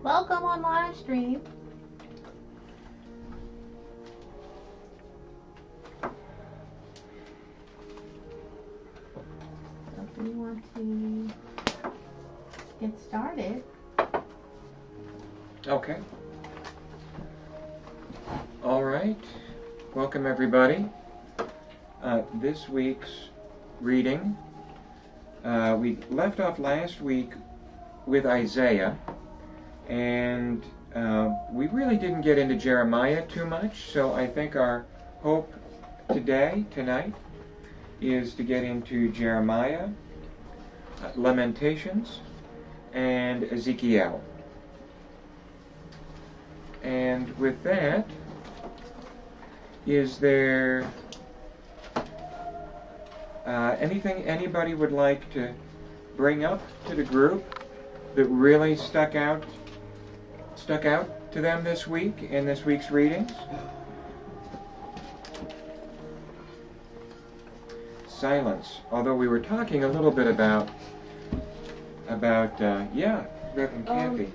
Welcome on live stream. So if we want to get started. Okay. All right. Welcome everybody. This week's reading, we left off last week with Isaiah, and we really didn't get into Jeremiah too much, so I think our hope tonight, is to get into Jeremiah, Lamentations, and Ezekiel. And with that, is there anything anybody would like to bring up to the group that really stuck out to them this week in this week's readings? Silence. Although we were talking a little bit about Reverend Kathy.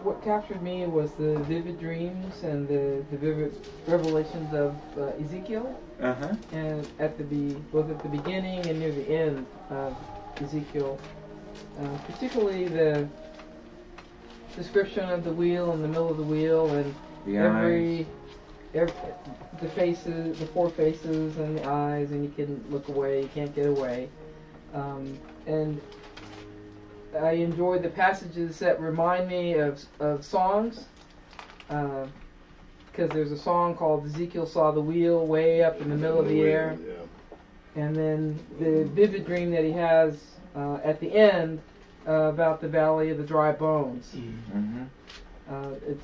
What captured me was the vivid dreams and the vivid revelations of Ezekiel. And both at the beginning and near the end of Ezekiel, particularly the description of the wheel in the middle of the wheel, and the faces, the four faces and the eyes, and you can look away, you can't get away. And I enjoy the passages that remind me of songs, because there's a song called Ezekiel Saw the Wheel way up in the middle of the air. And then the vivid dream that he has at the end about the Valley of the Dry Bones.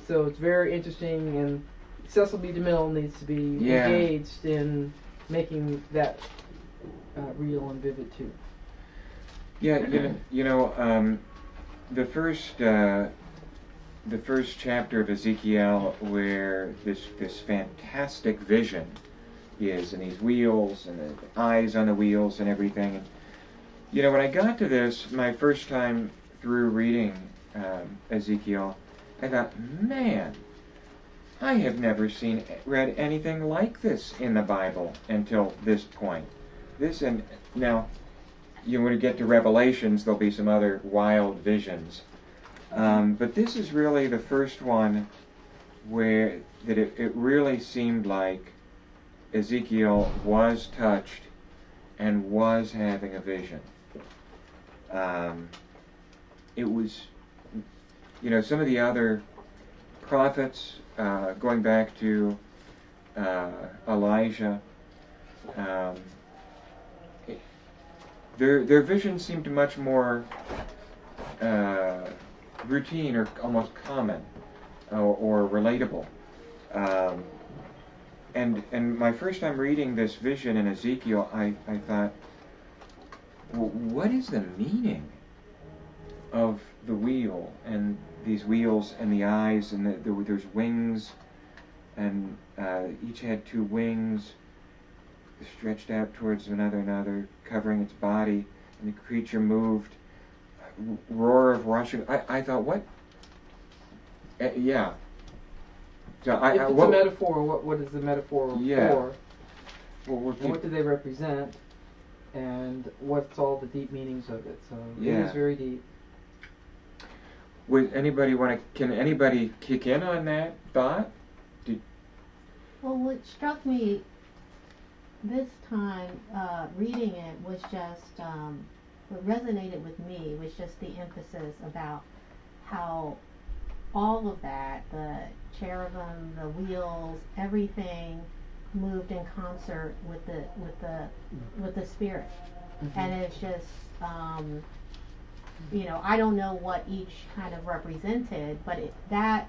So it's very interesting, and Cecil B. DeMille needs to be engaged in making that real and vivid too. Yeah, the first chapter of Ezekiel, where this fantastic vision is, and these wheels and the eyes on the wheels and everything. And, when I got to this, my first time through reading Ezekiel, I thought, man, I have never read anything like this in the Bible until this point. And now, when we get to Revelations, there'll be some other wild visions. But this is really the first one where it really seemed like Ezekiel was touched and was having a vision. It was, some of the other prophets, going back to Elijah, their vision seemed much more routine or almost common or relatable. And my first time reading this vision in Ezekiel, I thought, well, what is the meaning of the wheel and these wheels and the eyes, and there's wings, and each had two wings stretched out towards another, covering its body, and the creature moved, roar of rushing. I thought, what? Yeah. So if it's a metaphor, what is the metaphor for? Well, and what do they represent? And what's all the deep meanings of it? So it is very deep. Can anybody kick in on that thought? Well, what struck me this time reading it was just, what resonated with me was just the emphasis about how all of that, the cherubim, the wheels, everything moved in concert with the spirit. And it's just, I don't know what each kind of represented, but that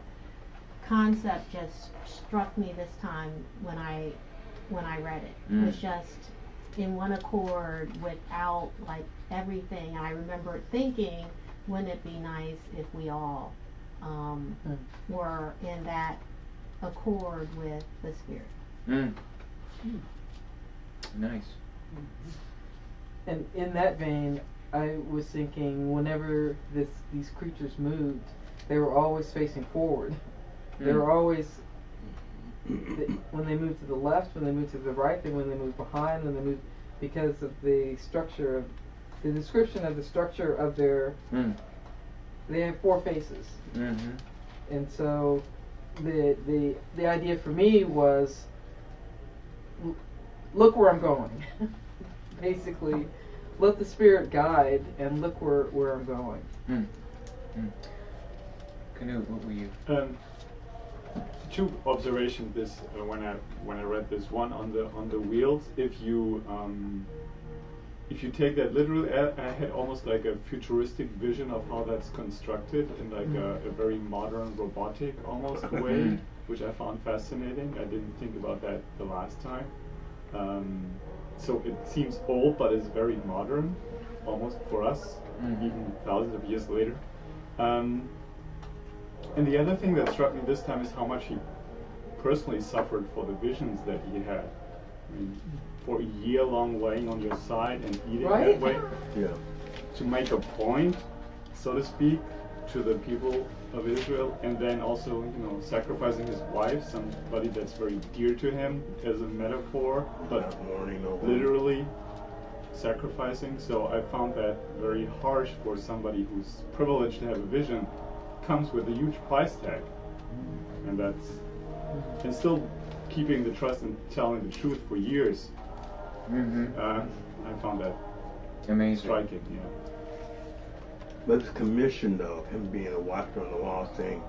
concept just struck me this time when I read it. It was just in one accord without everything. And I remember thinking, wouldn't it be nice if we all were in that accord with the Spirit? Nice. And in that vein, I was thinking whenever these creatures moved, they were always facing forward. They were always, when they moved to the left, when they moved to the right, then when they moved behind, when they moved, because of the structure of, the description of the structure of their, they have 4 faces. Mm-hmm. And so the idea for me was, look where I'm going. Basically, let the spirit guide and look where I'm going. Canute, what were you? 2 observations. This when I read this one on the wheels. If you take that literally, I had almost like a futuristic vision of how that's constructed in like a very modern robotic almost way, which I found fascinating. I didn't think about that the last time. So it seems old, but it's very modern, almost for us, even thousands of years later. And the other thing that struck me this time is how much he personally suffered for the visions that he had. I mean, for a year long laying on your side and eating that way, to make a point, so to speak, to the people of Israel, and then also, sacrificing his wife, somebody that's very dear to him, as a metaphor, but literally sacrificing. So I found that very harsh for somebody who's privileged to have a vision. Comes with a huge price tag, and and still keeping the trust and telling the truth for years. I found that amazing, striking. But it's commission, though, him being a watcher on the wall, saying,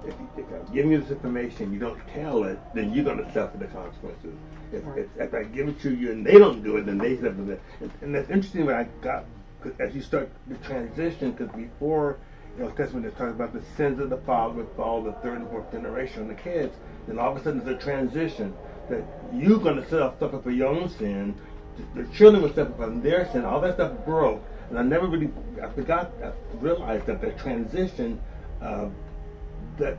if I give you this information, you don't tell it, then you're going to suffer the consequences. If I give it to you and they don't do it, then they suffer the. And that's interesting when I got, cause as you start the transition, because before, Testament they're talking about the sins of the father would fall the 3rd and 4th generation on the kids. Then all of a sudden there's a transition that you're going to suffer for your own sin. The children will suffer from their sin. All that stuff broke. And I realized that the transition that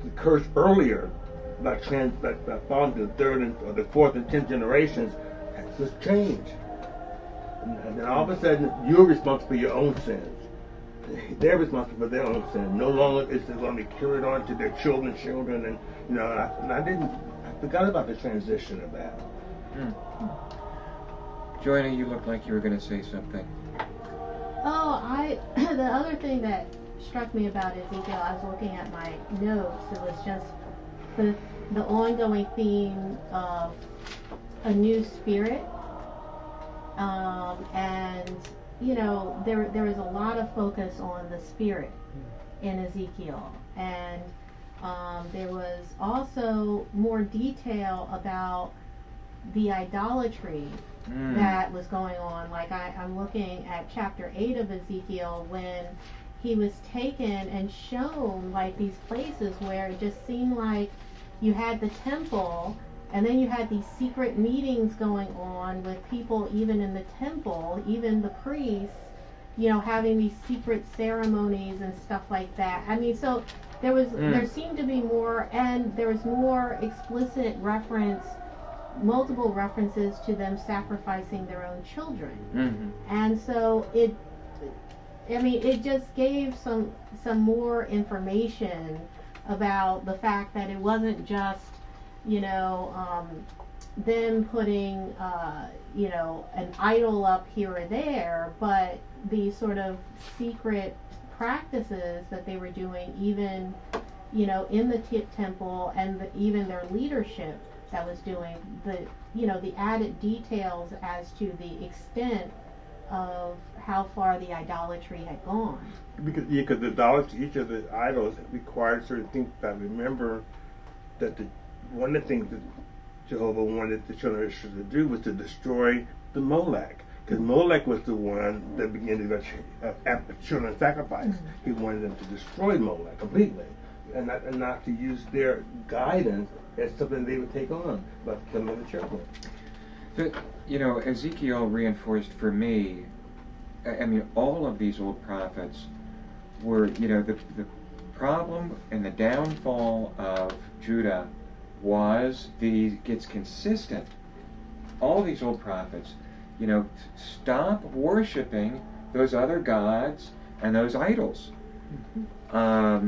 occurs earlier, that falling to the 3rd or the 4th and 10th generations, has just changed. And then all of a sudden, you're responsible for your own sins. They're responsible for their own sin. No longer is it going to be carried on to their children's children, and I forgot about the transition of that. Joanna, you look like you were going to say something. The other thing that struck me about Ezekiel, I was looking at my notes. It was just the ongoing theme of a new spirit, and there was a lot of focus on the spirit in Ezekiel, and there was also more detail about the idolatry that was going on. Like I'm looking at chapter 8 of Ezekiel, when he was taken and shown like these places where it just seemed like you had the temple, and then you had these secret meetings going on with people even in the temple, even the priests, having these secret ceremonies and stuff like that. I mean, so there seemed to be more, and there was more explicit multiple references to them sacrificing their own children. And so it just gave some more information about the fact that it wasn't just them putting an idol up here or there, but these sort of secret practices that they were doing, even in the temple, and even their leadership that was doing the added details as to the extent of how far the idolatry had gone. Because the idolatry, each of the idols required certain things. I remember that one of the things that Jehovah wanted the children of Israel to do was to destroy the Molech. Because Molech was the one that began to have children sacrifice. He wanted them to destroy Molech completely, and not to use their guidance as something they would take on, but becoming the children. But, Ezekiel reinforced for me, all of these old prophets were, the problem and the downfall of Judah it's consistent. All these old prophets, stop worshiping those other gods and those idols. Let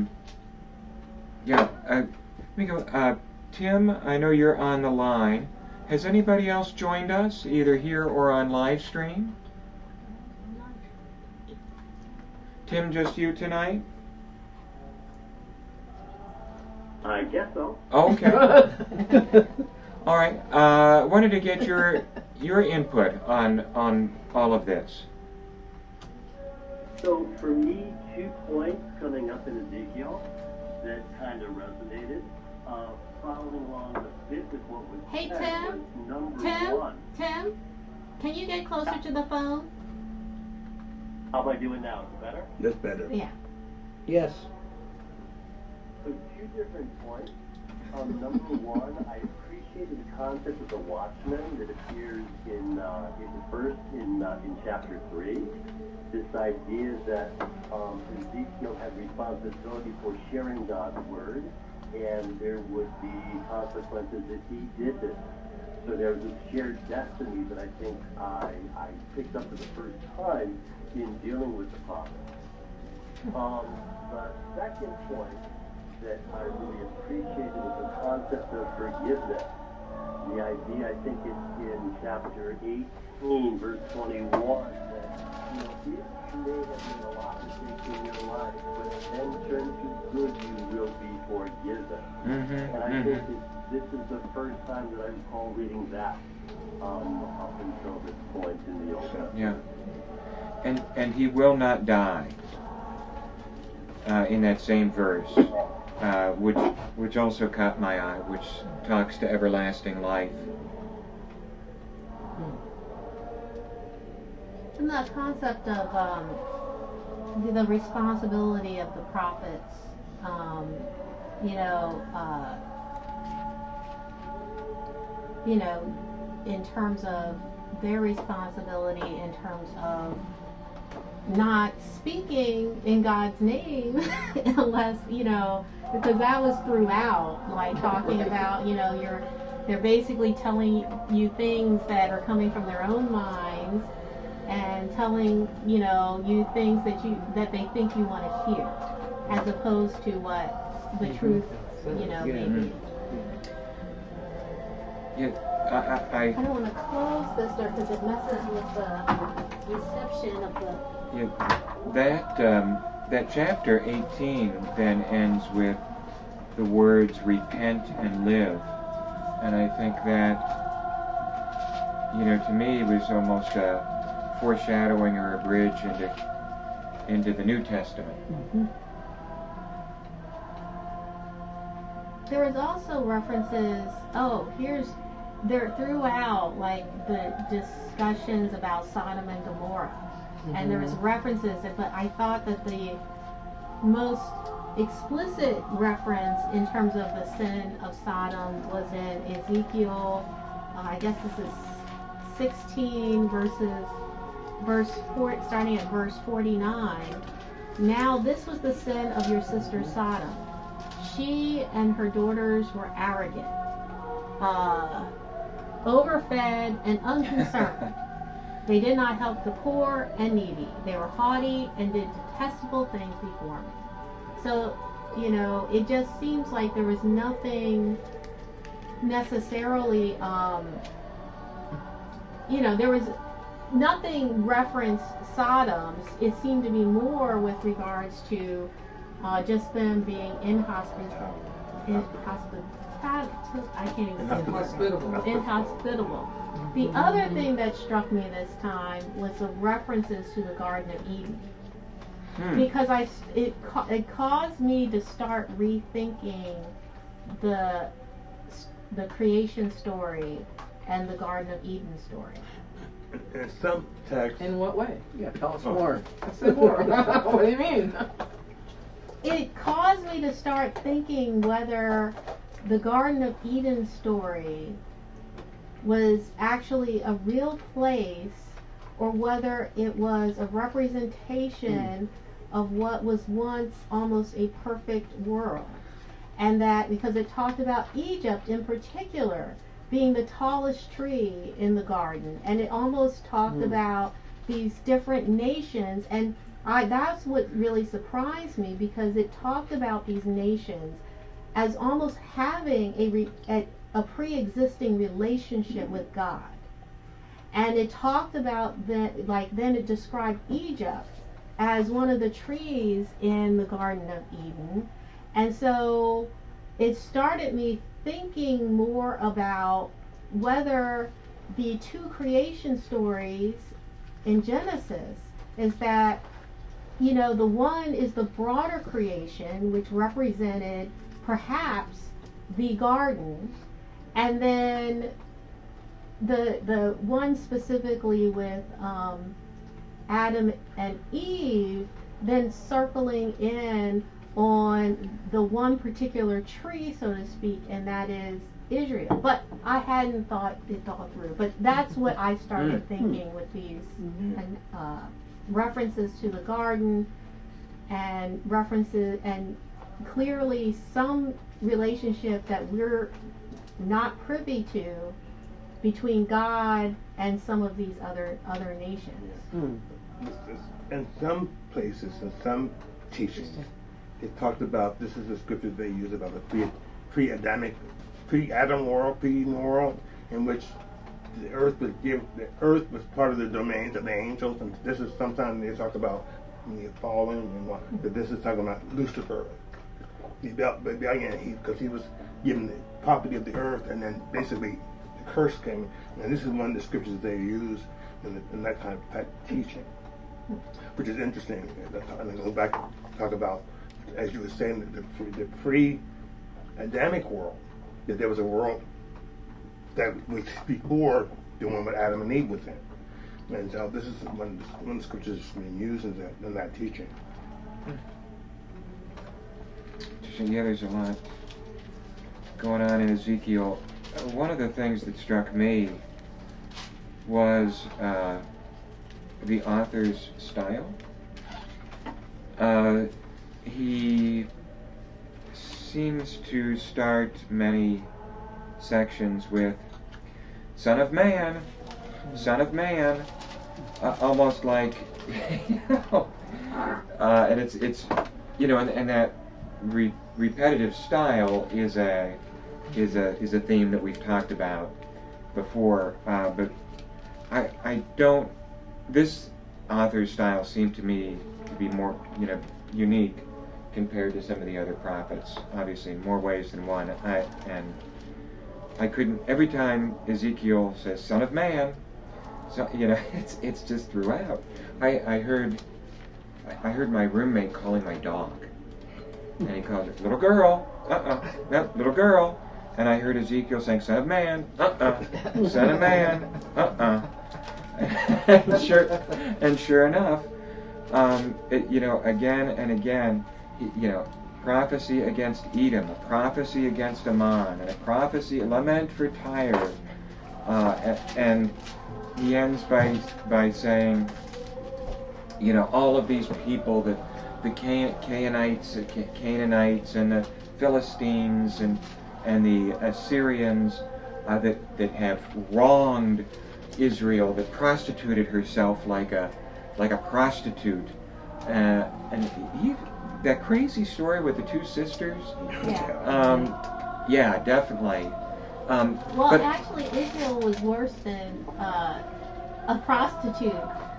me go. Tim, I know you're on the line. Has anybody else joined us, either here or on live stream? Tim, just you tonight? I guess so. Okay. All right. Wanted to get your input on all of this. So for me, 2 points coming up in Ezekiel that kind of resonated. Following along a bit with what was Hey, said Tim? was number Tim? one. Tim? Can you get closer to the phone? How am I doing now? Is it better? That's better. Yeah. Yes. So 2 different points. Number one, I appreciated the concept of the watchman that appears in chapter 3. This idea that Ezekiel had responsibility for sharing God's word, and there would be consequences if he did this. So there's this shared destiny that I think I picked up for the first time in dealing with the prophet. The second point that I really appreciated was the concept of forgiveness. The idea, I think it's in chapter 18, verse 21, that, if you may have made a lot of mistakes in your life, but then turn to good, you will be forgiven. And I think that this is the first time that I recall reading that up until this point in the Old Testament. Yeah. And he will not die. In that same verse, which also caught my eye, which talks to everlasting life. And the concept of the responsibility of the prophets, in terms of their responsibility, in terms of not speaking in God's name unless, because that was throughout, like talking about, they're basically telling you things that are coming from their own minds and telling, you things that they think you want to hear, as opposed to what the truth, may be. Yeah, I don't want to close this door because it messes with the reception of the... That chapter 18 then ends with the words repent and live, and I think that, to me it was almost a foreshadowing or a bridge into the New Testament. There was also references, they're throughout, like the discussions about Sodom and Gomorrah. And there was references, but I thought that the most explicit reference in terms of the sin of Sodom was in Ezekiel, I guess this is 16 starting at verse 49. Now this was the sin of your sister Sodom. She and her daughters were arrogant, overfed and unconcerned. They did not help the poor and needy. They were haughty and did detestable things before me. So, it just seems like there was nothing necessarily, there was nothing referenced Sodom's. It seemed to be more with regards to just them being inhospitable. The other thing that struck me this time was the references to the Garden of Eden, because it caused me to start rethinking the creation story and the Garden of Eden story. In some texts. In what way? Yeah, tell us more. Say more. What do you mean? It caused me to start thinking whether the Garden of Eden story was actually a real place, or whether it was a representation of what was once almost a perfect world. And that, because it talked about Egypt in particular being the tallest tree in the garden, and it almost talked about these different nations, and that's what really surprised me, because it talked about these nations as almost having a pre-existing relationship with God. And it talked about that, like, then it described Egypt as one of the trees in the Garden of Eden. And so it started me thinking more about whether the two creation stories in Genesis is that, you know, the one is the broader creation, which represented perhaps the garden, and then the one specifically with Adam and Eve then circling in on the one particular tree, so to speak, and that is Israel. But I hadn't thought it all through. But that's what I started thinking with these references to the garden, and references, and clearly some relationship that we're not privy to between God and some of these other nations. In some places, in some teachings, it talked about, this is the scripture they use about the pre-Adam world, pre-Eden world, in which the earth was part of the domains of the angels, and this is sometimes they talk about fallen, and but this is talking about Lucifer. Because he was given the property of the earth, and then basically the curse came. And this is one of the scriptures they use in that kind of type of teaching, which is interesting. And then go back and talk about, as you were saying, the pre-Adamic world, that there was a world that was before the one with Adam and Eve was in. And so this is one of the scriptures being used in that teaching. Yeah, there's a lot going on in Ezekiel. One of the things that struck me was the author's style. He seems to start many sections with "Son of Man, Son of Man," almost like, and it's and that repetitive style is a theme that we've talked about before, but I don't. This author's style seemed to me to be more unique compared to some of the other prophets. Obviously, in more ways than one. I couldn't. Every time Ezekiel says "Son of Man," so it's just throughout. I heard my roommate calling my dog, and he called it "little girl." No, little girl. And I heard Ezekiel saying "Son of Man." Son of Man. And sure enough, again and again, prophecy against Edom, a prophecy against Ammon, and a prophecy, a lament for Tyre, and he ends by saying, all of these people, the Canaanites, and the Philistines, and the Assyrians that have wronged Israel, that prostituted herself like a prostitute, and that crazy story with the two sisters. Yeah, definitely. Well, actually, Israel was worse than a prostitute,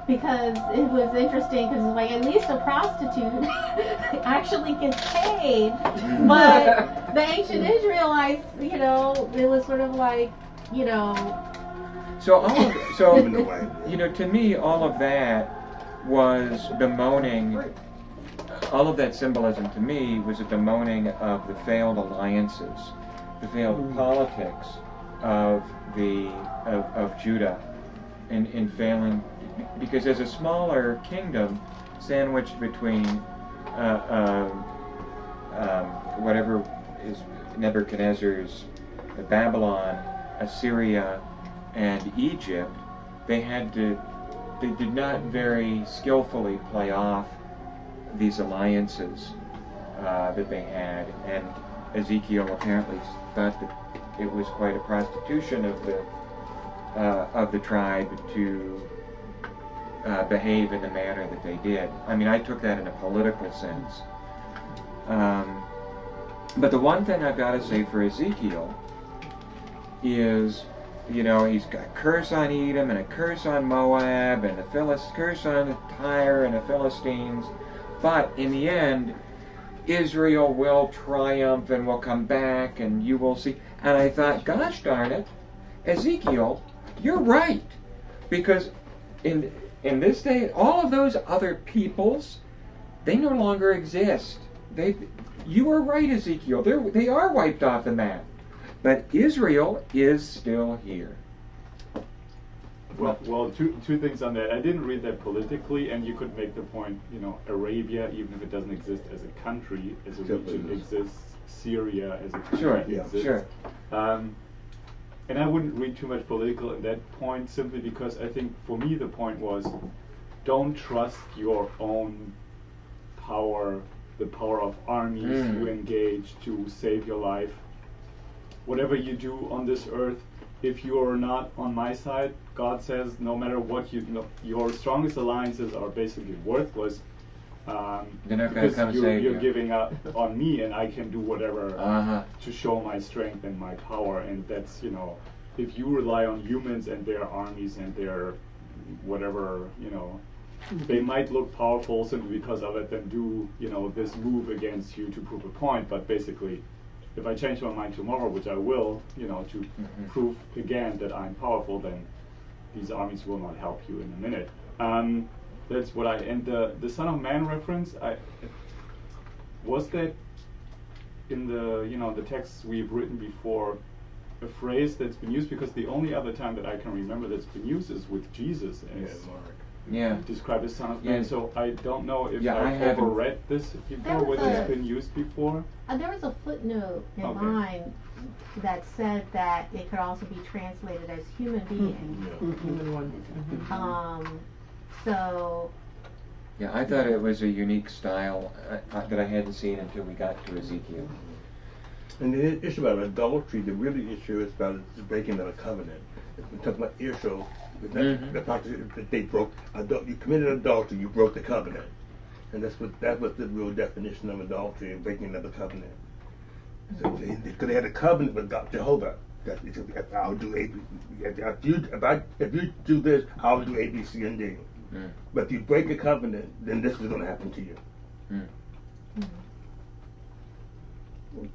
because it was interesting, because like, at least a prostitute actually gets paid, but the ancient Israelites, it was sort of like, to me, all of that was bemoaning. All of that symbolism to me was a bemoaning of the failed alliances, the failed politics of Judah, in failing, because as a smaller kingdom sandwiched between whatever is Nebuchadnezzar's Babylon, Assyria, and Egypt, they did not very skillfully play off these alliances that they had, and Ezekiel apparently thought that it was quite a prostitution of the tribe to behave in the manner that they did. I mean, I took that in a political sense. But the one thing I've got to say for Ezekiel is, you know, he's got a curse on Edom and a curse on Moab and a curse on Tyre and the Philistines. But in the end, Israel will triumph and will come back and you will see. And I thought, gosh darn it, Ezekiel, you're right. Because in this day, all of those other peoples, they no longer exist. You were right, Ezekiel. They are wiped off the map. But Israel is still here. Well, two things on that. I didn't read that politically, and you could make the point, you know, Arabia, even if it doesn't exist as a country, as a region exists. Syria as a country exists. Sure. And I wouldn't read too much political in that point, simply because I think for me the point was, don't trust your own power, the power of armies you engage to save your life. Whatever you do on this earth, if you are not on my side, God says, no matter what your strongest alliances are basically worthless. Because you're giving up on me, and I can do whatever to show my strength and my power. And that's, you know, if you rely on humans and their armies and their whatever, you know, they might look powerful simply because I let them do, you know, this move against you to prove a point. But basically, if I change my mind tomorrow, which I will, you know, to prove again that I'm powerful, then these armies will not help you in a minute. That's what and the Son of Man reference, was that in the, you know, the texts we've written before, a phrase that's been used, because the only other time that I can remember that's been used is with Jesus as described as Son of Man. So I don't know if I've overread this before, whether it's been used before. There was a footnote in mine that said that it could also be translated as human being. Human one. So. Yeah, I thought it was a unique style that I hadn't seen until we got to Ezekiel. And the issue about adultery, the really issue is about the breaking of a covenant. We're talking about Israel, the practice that they broke. You committed adultery, you broke the covenant. And that was the real definition of adultery and breaking of the covenant. So because they had a covenant with God, Jehovah. I'll do A, B. If you do this, I'll do A, B, C, and D. But if you break a covenant, then this is going to happen to you.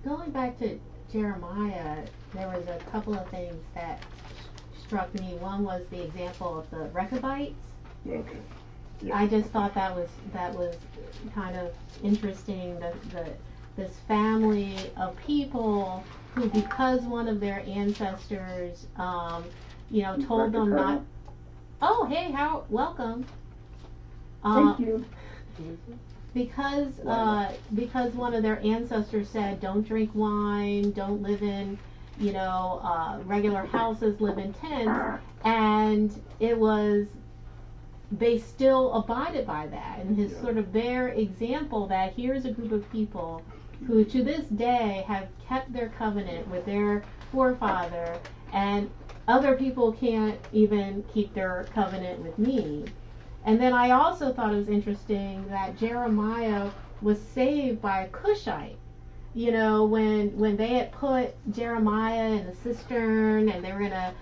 Going back to Jeremiah, there was a couple of things that struck me. One was the example of the Rechabites. Okay. Yeah. I just thought that was kind of interesting. This family of people who, because one of their ancestors, you know, told them not. Oh, hey, welcome. Thank you. Because one of their ancestors said, don't drink wine, don't live in, you know, regular houses, live in tents, and they still abided by that, and his sort of their example that here's a group of people who to this day have kept their covenant with their forefather, and other people can't even keep their covenant with me. And then I also thought it was interesting that Jeremiah was saved by a Cushite. You know, when they had put Jeremiah in the cistern and they were going to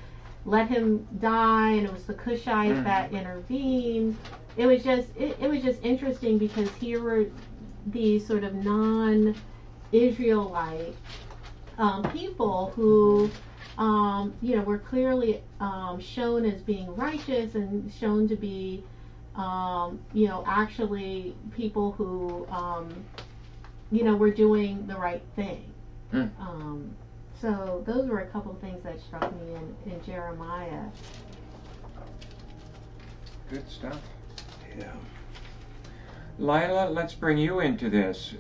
let him die, and it was the Cushites that intervened. It was just interesting, because here were these sort of non-Israelite people who you know, were clearly shown as being righteous and shown to be you know, actually people who you know, were doing the right thing. So those were a couple of things that struck me in Jeremiah. Good stuff. Yeah. Lila, let's bring you into this.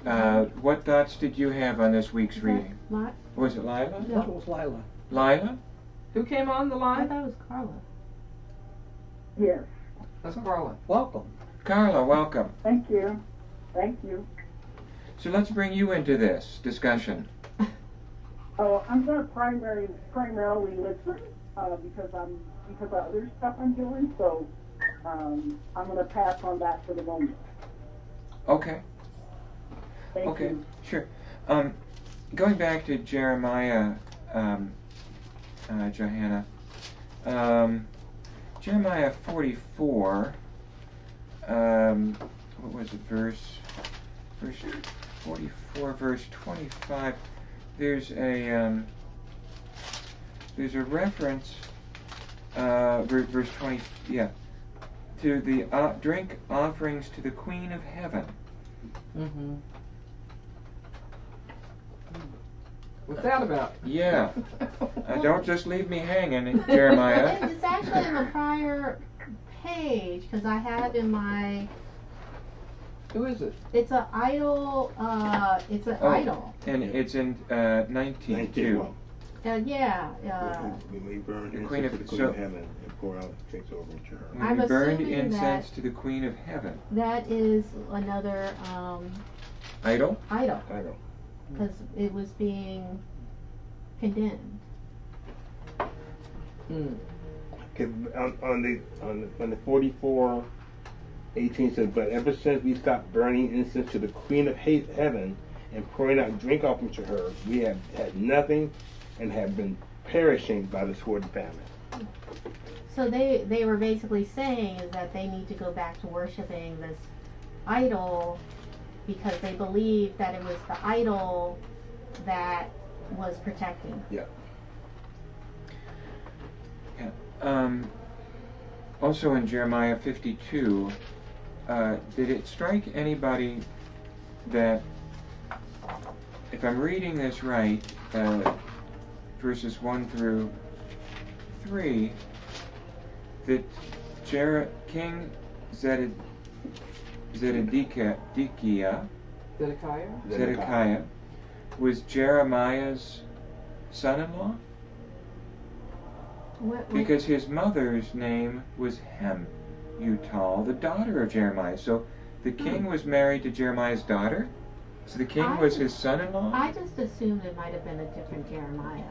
What thoughts did you have on this week's reading? Was it Lila? No, it was Lila. Lila? Who came on the line? I thought it was Carla. Yes. That's Carla. Welcome. Carla, welcome. Thank you. Thank you. So let's bring you into this discussion. Oh, I'm going to primarily listen because of other stuff I'm doing. So I'm going to pass on that for the moment. Okay. Thank you. Sure. Going back to Jeremiah, Johanna, Jeremiah 44, what was it, verse 44, verse 25, there's a reference, verse 20, to the drink offerings to the Queen of Heaven. Mm-hmm. What's that about? Yeah. Don't just leave me hanging, Jeremiah. It's actually in the prior page, because I have in my... Who is it? It's an idol, idol. And it's in 19:2. Yeah. We may burn The incense Queen to the of- Queen so- of Heaven and pour out drinks over into her. When I'm we burned assuming incense that- to the Queen of Heaven. That is another Idol? idol, Idol. because it was being condemned. Okay, on the 44:18 says, but ever since we stopped burning incense to the Queen of Heaven and pouring out drink offerings to her, we have had nothing and have been perishing by the sword and famine. So they were basically saying is that they need to go back to worshiping this idol because they believed that it was the idol that was protecting. Yeah. Also in Jeremiah 52, did it strike anybody that, if I'm reading this right, verses 1 through 3, that King Zedekiah was Jeremiah's son-in-law? Because his mother's name was Hamutal, the daughter of Jeremiah. So the king was married to Jeremiah's daughter? So the king was his son-in-law? I just assumed it might have been a different Jeremiah.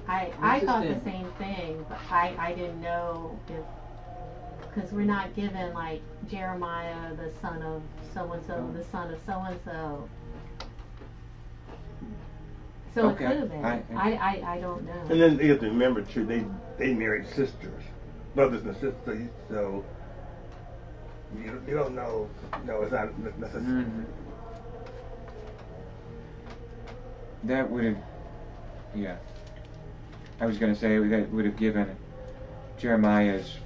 I thought the same thing, but I didn't know if, because we're not given like Jeremiah, the son of so-and-so, the son of so-and-so. So Okay. it could have been. I don't know. And then you have to remember too, they married sisters, brothers and sisters. So you don't know. No, it's not necessary. Mm-hmm. That would have, yeah. I was going to say that would have given Jeremiah's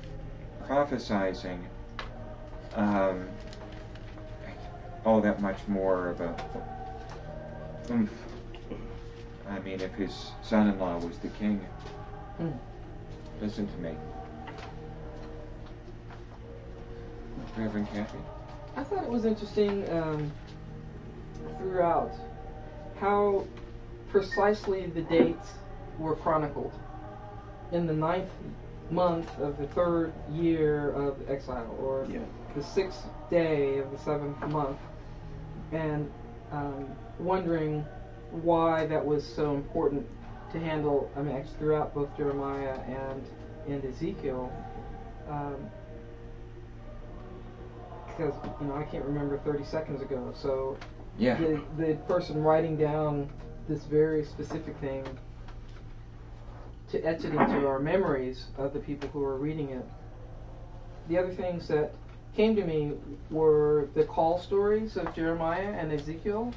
prophesizing all that much more of a oomph. I mean, if his son-in-law was the king. Listen to me. Reverend Kathy? I thought it was interesting throughout how precisely the dates were chronicled. In the 9th month of the 3rd year of exile, or the 6th day of the 7th month, and wondering why that was so important to handle. I mean, actually throughout both Jeremiah and Ezekiel, because I can't remember 30 seconds ago. So the person writing down this very specific thing to etch it into our memories of the people who are reading it. The other things that came to me were the call stories of Jeremiah and Ezekiel.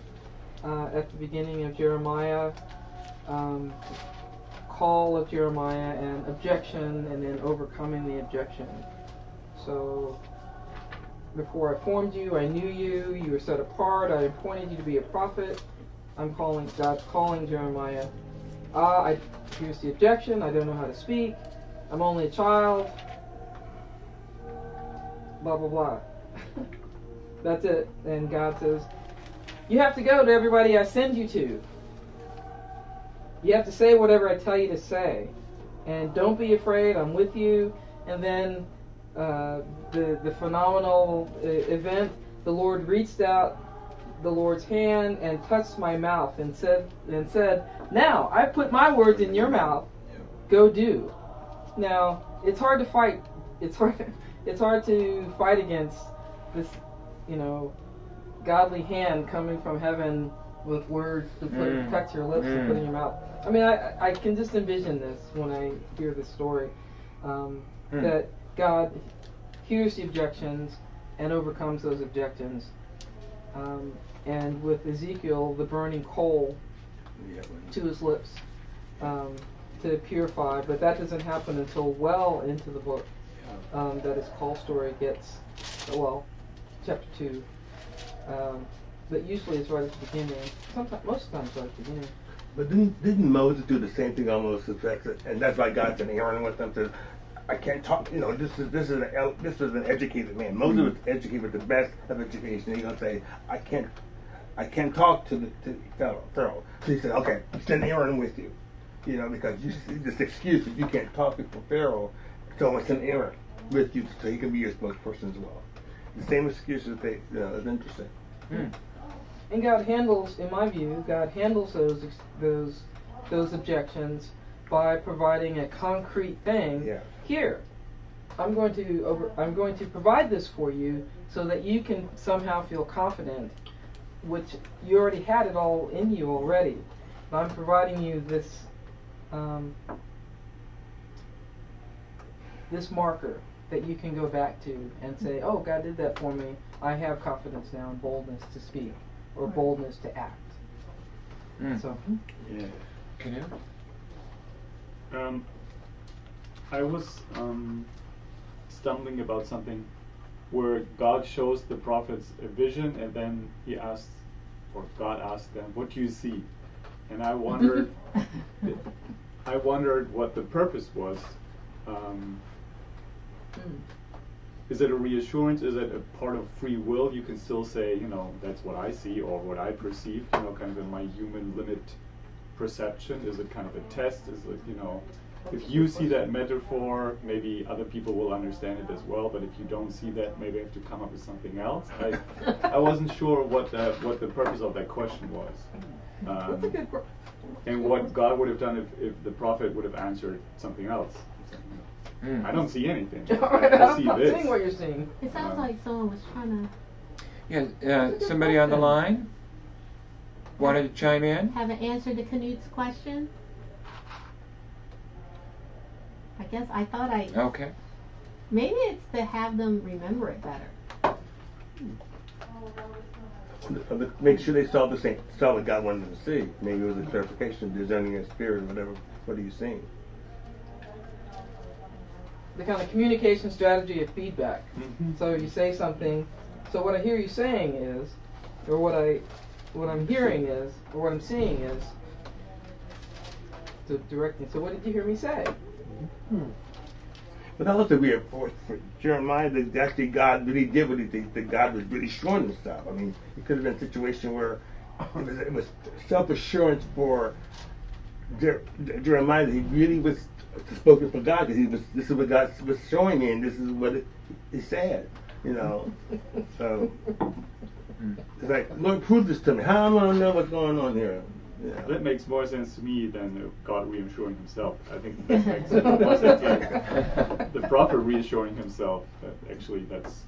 At the beginning of Jeremiah, call of Jeremiah and objection, and then overcoming the objection. So, before I formed you, I knew you. You were set apart. I appointed you to be a prophet. God's calling Jeremiah. Here's the objection. I don't know how to speak. I'm only a child. Blah, blah, blah. That's it. And God says, you have to go to everybody I send you to. You have to say whatever I tell you to say. And don't be afraid, I'm with you. And then the phenomenal event, the Lord reached out the Lord's hand and touched my mouth and said, now, I put my words in your mouth. Go do. Now, it's hard to fight it's hard to fight against this, godly hand coming from heaven with words to touch your lips and put in your mouth. I mean, I can just envision this when I hear this story, that God hears the objections and overcomes those objections. And with Ezekiel, the burning coal to his lips to purify, but that doesn't happen until well into the book that his call story gets, chapter 2. But usually it's right at the beginning. Most of the time it's right at the beginning. But didn't Moses do the same thing almost? And that's why God sent Aaron with them to. I can't talk. This is an educated man. Moses was educated with the best of education. He's gonna say, I can't talk to Pharaoh. So he said, okay, send Aaron with you. Because this excuse that you can't talk before Pharaoh, so I send Aaron with you so he can be your spokesperson as well. The same excuse that is interesting. And God handles, in my view, those objections by providing a concrete thing. Yeah. Here, I'm going to provide this for you so that you can somehow feel confident, which you already had it all in you already. But I'm providing you this this marker that you can go back to and say, oh, God did that for me. I have confidence now and boldness to speak or boldness to act. So, yeah. Can you? I was stumbling about something where God shows the prophets a vision, and then God asked them, "What do you see?" And I wondered, what the purpose was. Is it a reassurance? Is it a part of free will? You can still say, that's what I see or what I perceive, kind of in my human limit perception. Is it kind of a test? Is it, if you see that metaphor, maybe other people will understand it as well. But if you don't see that, maybe I have to come up with something else. I wasn't sure what the purpose of that question was. That's a good and what God would have done if the prophet would have answered something else. I don't see anything. I'm not seeing what you're seeing. It sounds like someone was trying to... Yeah, somebody on the line wanted to chime in? Have an answer to Knut's question? I guess I thought Okay. Maybe it's to have them remember it better. Make sure they saw what God wanted them to see. Maybe it was a clarification, discerning a spirit, whatever. What are you seeing? The kind of communication strategy of feedback. So you say something. So what I hear you saying is, or what I'm hearing is, or what I'm seeing is, to direct me. So what did you hear me say? But that was a weird for Jeremiah. That actually God really did what he did. That God was really showing him stuff. I mean, it could have been a situation where it was self-assurance for Jeremiah that he really was spoken for God, because this is what God was showing me, and this is what he said. So it's like, Lord, prove this to me. How am I going to know what's going on here? That makes more sense to me than God reassuring himself. I think that makes more sense like the prophet reassuring himself. Actually, that's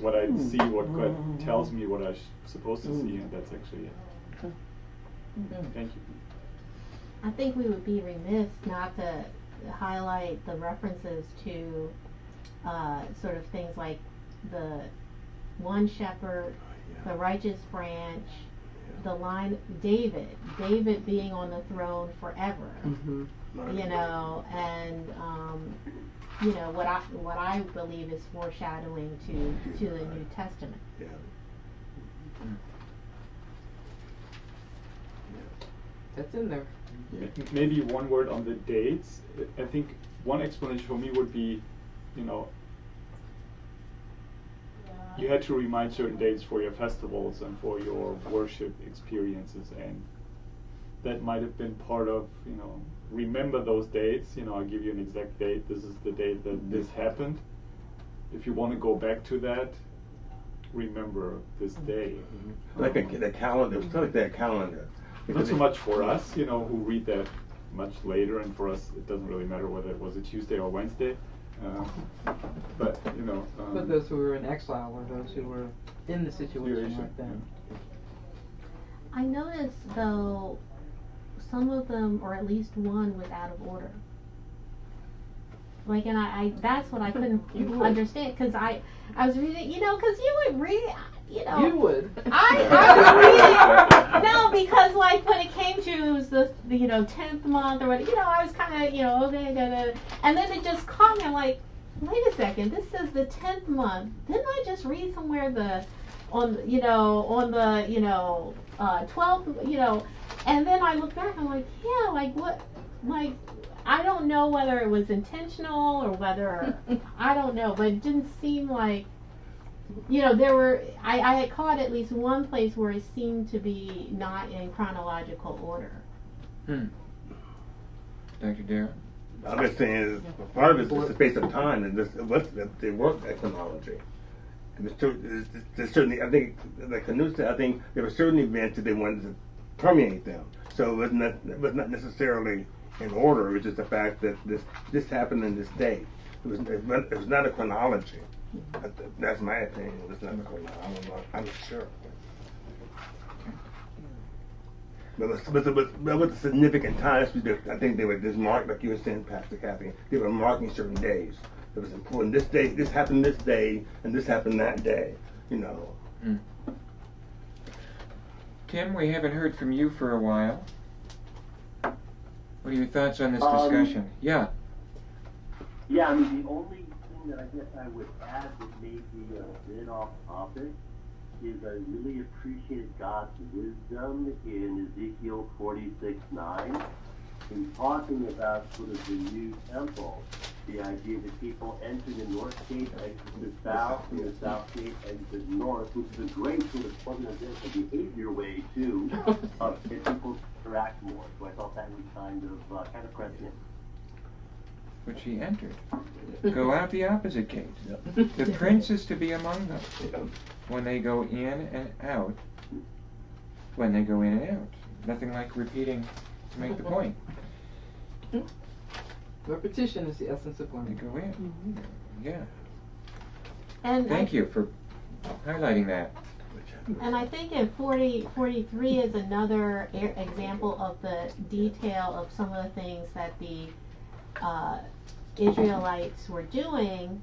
what I see, what God tells me what I'm supposed to see, and that's actually it. Thank you. I think we would be remiss not to highlight the references to sort of things like the one shepherd, the righteous branch, the line David being on the throne forever, and what I believe is foreshadowing to the New Testament. Yeah. That's in there. Maybe one word on the dates. I think one explanation for me would be, you had to remind certain dates for your festivals and for your worship experiences, and that might have been part of, remember those dates. I'll give you an exact date. This is the date that this happened. If you want to go back to that, remember this day. Like a calendar. It's like that calendar. Not so much for us, who read that much later, and for us it doesn't really matter whether it was a Tuesday or Wednesday. But you know. But those who were in exile or those who were in the situation like that. I noticed though, some of them, or at least one, was out of order. Like, and I that's what I couldn't understand, because I was reading, you know, because you would read, you know. You would. I was reading. No, because like when it came to the you know 10th month or what, you know, I was kind of, you know, okay, and then it just caught me. I'm like, wait a second, this says the 10th month. Didn't I just read somewhere on the 12th, you know? And then I look back, I'm like, yeah, like what, like. I don't know whether it was intentional or whether, I don't know, but it didn't seem like, you know, there were, I had caught at least one place where it seemed to be not in chronological order. Dr. Darrell? I'm just saying, part of it is the space of time, and they work at chronology. And there's certainly, I think, like Canute said, I think there were certain events that they wanted to permeate them. So it was not necessarily in order. It was just the fact that this happened in this day. It was not a chronology. That's my opinion. It's not a chronology. I'm not sure. But with the significant times, I think they were just marked, like you were saying, Pastor Kathy. They were marking certain days. It was important. This day, this happened this day, and this happened that day. You know. Tim, we haven't heard from you for a while. What are your thoughts on this discussion? Yeah. Yeah, I mean, the only thing that I guess I would add that may be a bit off topic is I really appreciated God's wisdom in Ezekiel 46:9 in talking about sort of the new temple. The idea that people enter the north gate, exit the south, and the south gate, exit the north, which is a great sort of organizational behavior way too of get people to interact more. So I thought that was kind of prescient. Which he entered. Go out the opposite gate. The prince is to be among them. When they go in and out. When they go in and out. Nothing like repeating to make the point. Repetition is the essence of learning. They go in. Yeah. And thank you for highlighting that. And I think in 43 is another example of the detail of some of the things that the Israelites were doing.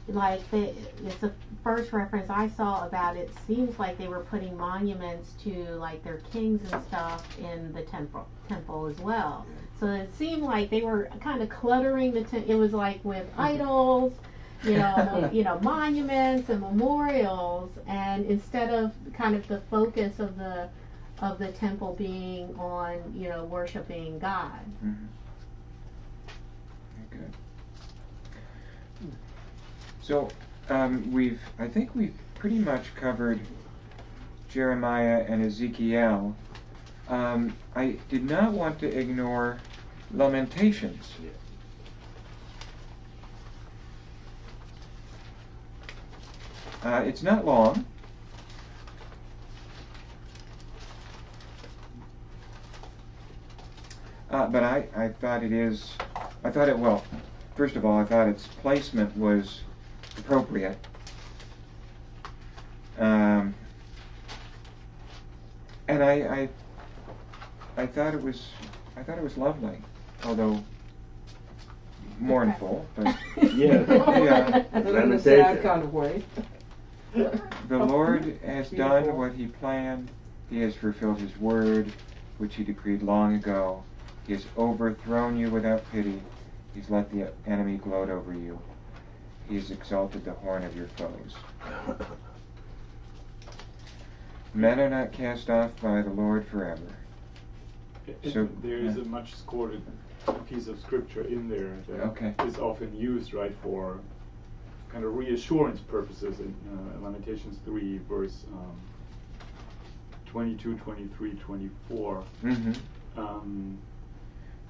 Like it's the first reference I saw about it. Seems like they were putting monuments to like their kings and stuff in the temple as well. So it seemed like they were kind of cluttering the temple. It was like with idols, you know, monuments and memorials, and instead of kind of the focus of the temple being on, you know, worshiping God. Very good. So I think we've pretty much covered Jeremiah and Ezekiel. I did not want to ignore Lamentations. It's not long. But I thought well, first of all, I thought its placement was appropriate. And I thought it was lovely, although mournful, but yeah. In a sad kind of way. The Lord has done what he planned. He has fulfilled his word, which he decreed long ago. He has overthrown you without pity. He's let the enemy gloat over you. He has exalted the horn of your foes. Men are not cast off by the Lord forever. So there is a much quoted piece of scripture in there that is often used, right, for kind of reassurance purposes in Lamentations 3, verse 22, 23, 24.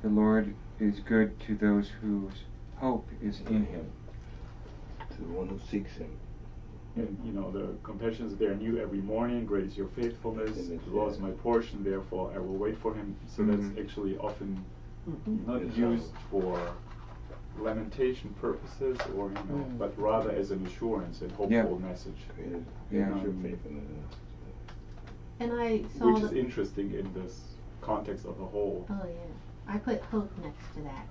The Lord is good to those whose hope is in him. To the one who seeks him. And, you know, the compassions there are new every morning. Great is your faithfulness. The Lord is my portion, therefore I will wait for him. So that's actually often not used for lamentation purposes, or but rather as an assurance and hopeful message. And I saw which is interesting in this context of the whole. Oh yeah, I put hope next to that.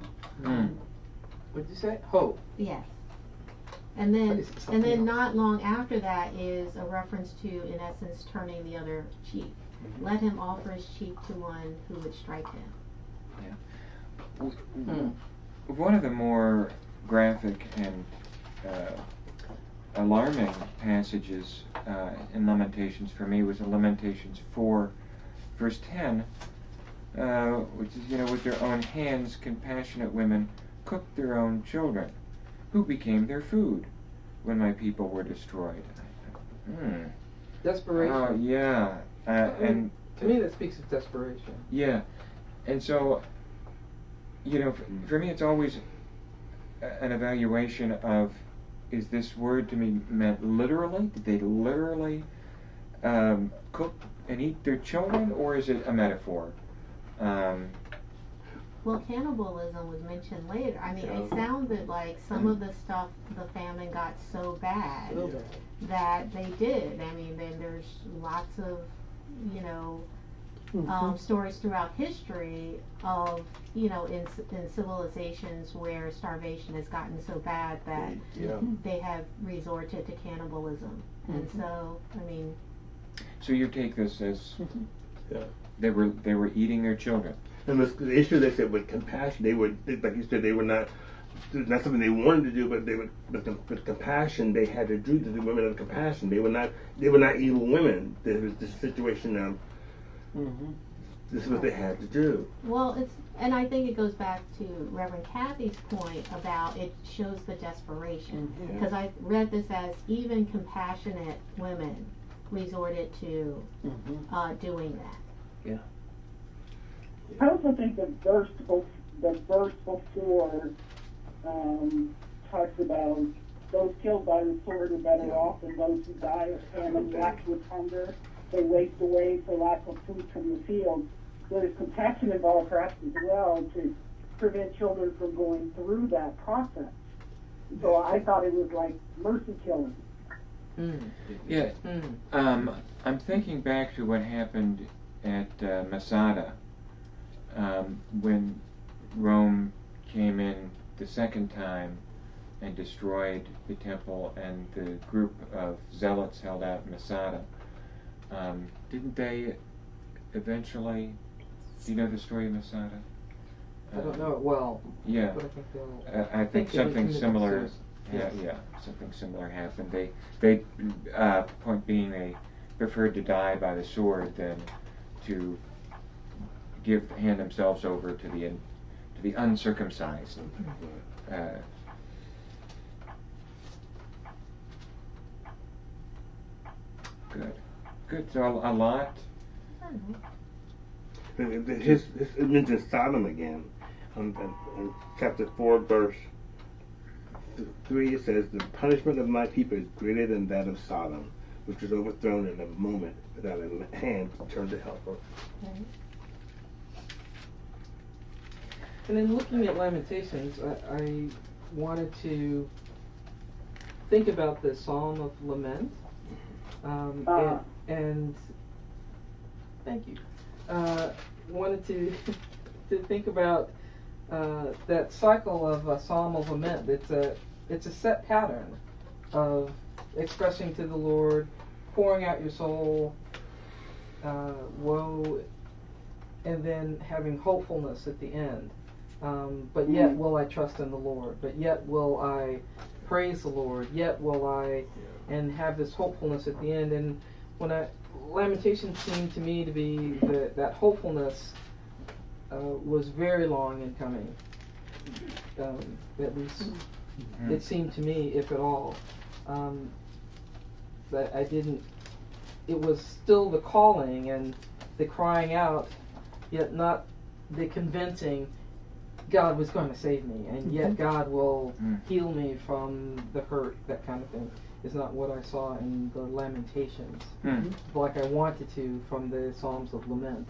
What did you say? Hope. Yes. And then not long after that is a reference to, in essence, turning the other cheek. Let him offer his cheek to one who would strike him. Yeah. One of the more graphic and alarming passages in Lamentations for me was in Lamentations 4, verse 10, which is, with their own hands, compassionate women cooked their own children, who became their food when my people were destroyed. Desperation. Yeah. And to me, that speaks of desperation. Yeah. And so, for me, it's always an evaluation of, is this word to me meant literally? Did they literally cook and eat their children, or is it a metaphor? Well, cannibalism was mentioned later. I mean, it sounded like some of the stuff, the famine got so bad that they did. I mean, then there's lots of, stories throughout history of, in civilizations where starvation has gotten so bad that they have resorted to cannibalism. And so, I mean. So you take this as they were eating their children. And the issue they said with compassion, they were, like you said, they were not something they wanted to do, but they were with compassion. They had to do the women of compassion. They were not evil women. There was this situation of this is what they had to do. Well, and I think it goes back to Reverend Kathy's point about it shows the desperation, because I read this as even compassionate women resorted to doing that. Yeah. I also think the verse before talks about those killed by the sword are better off than those who die of famine, racked with hunger. They waste away for lack of food from the field. There's compassion involved perhaps as well to prevent children from going through that process. So I thought it was like mercy killing. Yeah. I'm thinking back to what happened at Masada when Rome came in the second time and destroyed the temple, and the group of zealots held out in Masada. Didn't they eventually? Do you know the story of Masada? I don't know it well. Yeah. But I think something similar. Something similar happened. They point being, they preferred to die by the sword than to hand themselves over to the uncircumcised. Good. So a lot. It mentions Sodom again. In chapter 4, verse 3, it says, "The punishment of my people is greater than that of Sodom, which was overthrown in a moment without a hand to turn to help her." And in looking at Lamentations, I wanted to think about the Psalm of Lament. And thank you. Wanted to think about that cycle of a Psalm of Lament. It's a set pattern of expressing to the Lord, pouring out your soul, woe, and then having hopefulness at the end. But yet will I trust in the Lord. But yet will I praise the Lord. Yet will I, and have this hopefulness at the end. And when Lamentations seemed to me to be that hopefulness was very long in coming. At least it seemed to me, if at all, that I didn't. It was still the calling and the crying out, yet not the convincing. God was going to save me, and yet God will heal me from the hurt. That kind of thing is not what I saw in the Lamentations, like I wanted to from the Psalms of Lament.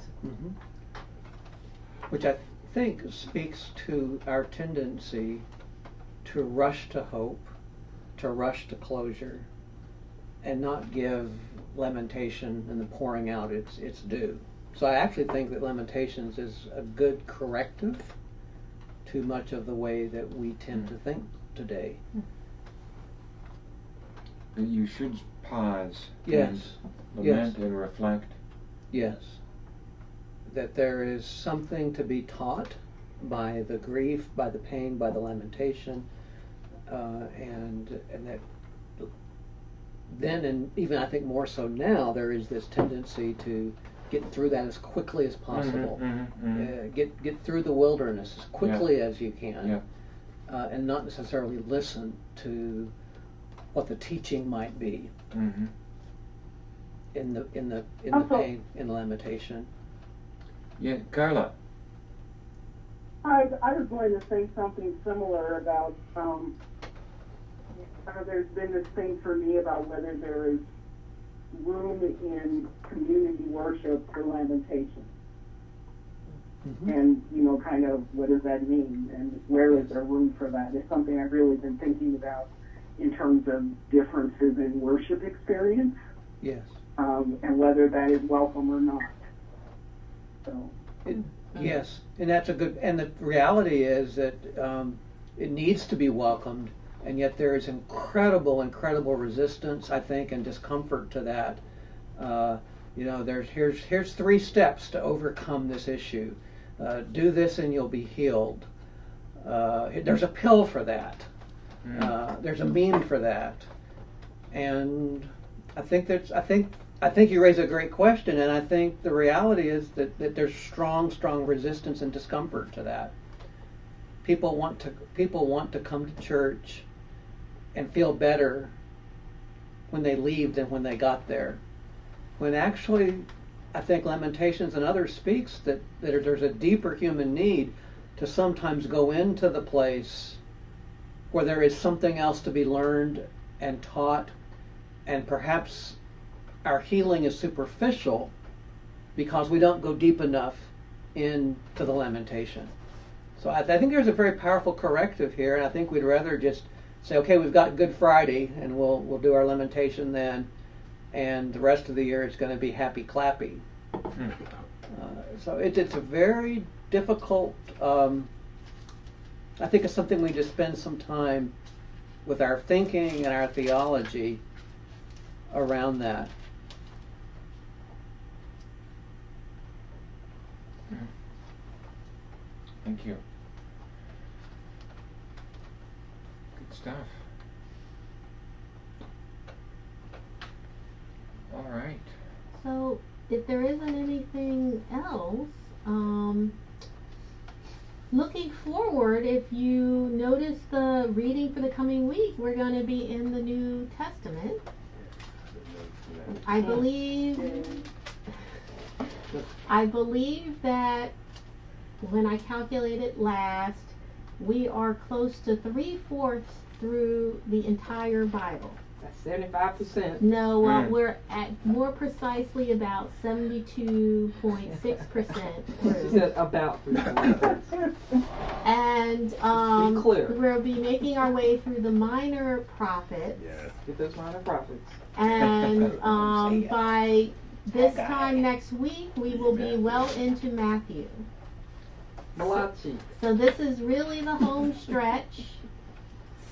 Which I think speaks to our tendency to rush to hope, to rush to closure, and not give lamentation and the pouring out its due. So I actually think that Lamentations is a good corrective to much of the way that we tend to think today. You should pause. Yes. And lament and reflect. Yes. That there is something to be taught by the grief, by the pain, by the lamentation, and that then, and even I think more so now, there is this tendency to get through that as quickly as possible. Get through the wilderness as quickly as you can, and not necessarily listen to what the teaching might be in the pain, in the lamentation. Yeah, Carla. I was going to say something similar about there's been this thing for me about whether there is room in community worship for lamentation. And, kind of what does that mean and where is there room for that? It's something I've really been thinking about in terms of differences in worship experience. Yes. And whether that is welcome or not. So. Yes, and that's a good. And the reality is that it needs to be welcomed, and yet there is incredible resistance, I think, and discomfort to that. Here's 3 steps to overcome this issue. Do this, and you'll be healed. There's a pill for that. There's a meme for that, and I think you raise a great question, and I think the reality is that there's strong resistance and discomfort to that. People want to come to church and feel better when they leave than when they got there. When actually, I think Lamentations and others speaks that there's a deeper human need to sometimes go into the place where there is something else to be learned and taught, and perhaps our healing is superficial because we don't go deep enough into the lamentation. So I think there's a very powerful corrective here, and I think we'd rather just say, okay, we've got Good Friday, and we'll do our lamentation then, and the rest of the year it's going to be happy clappy. So it's a very difficult. I think it's something we just spend some time with our thinking and our theology around that. Thank you. Good stuff. All right. So, if there isn't anything else, looking forward, if you notice the reading for the coming week, we're going to be in the New Testament. I believe that when I calculated last, we are close to 3/4 through the entire Bible. That's 75%. No, we're at more precisely about 72.6% through. She said about 3/4. And we'll be making our way through the minor prophets. Yes. Get those minor prophets. And by this time next week, we will be well into Matthew. Malachi. So this is really the home stretch.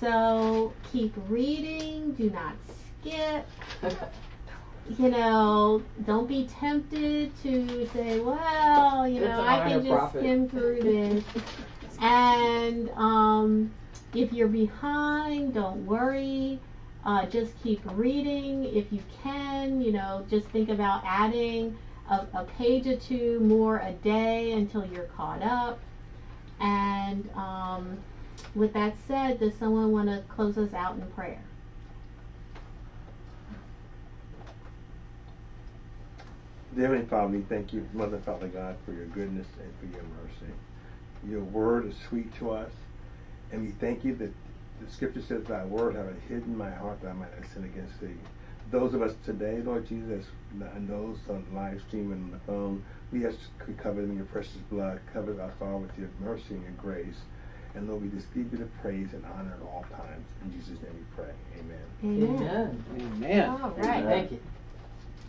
So keep reading. Do not skip. Don't be tempted to say, well, I can just skim through this. And if you're behind, don't worry. Just keep reading if you can. Just think about adding a page or 2 more a day until you're caught up. And with that said, does someone want to close us out in prayer? Dear Heavenly Father, we thank you, Mother, Father God, for your goodness and for your mercy. Your word is sweet to us, and we thank you that the scripture says, thy word have I hidden in my heart that I might not sin against thee. Those of us today, Lord Jesus, and those on the live stream and on the phone, we ask you to cover them in your precious blood, cover us all with your mercy and your grace. And Lord, we just give you the praise and honor at all times. In Jesus' name we pray. Amen. Amen. Amen. All right. Thank you.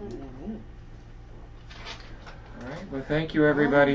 Amen. All right. Well, thank you, everybody.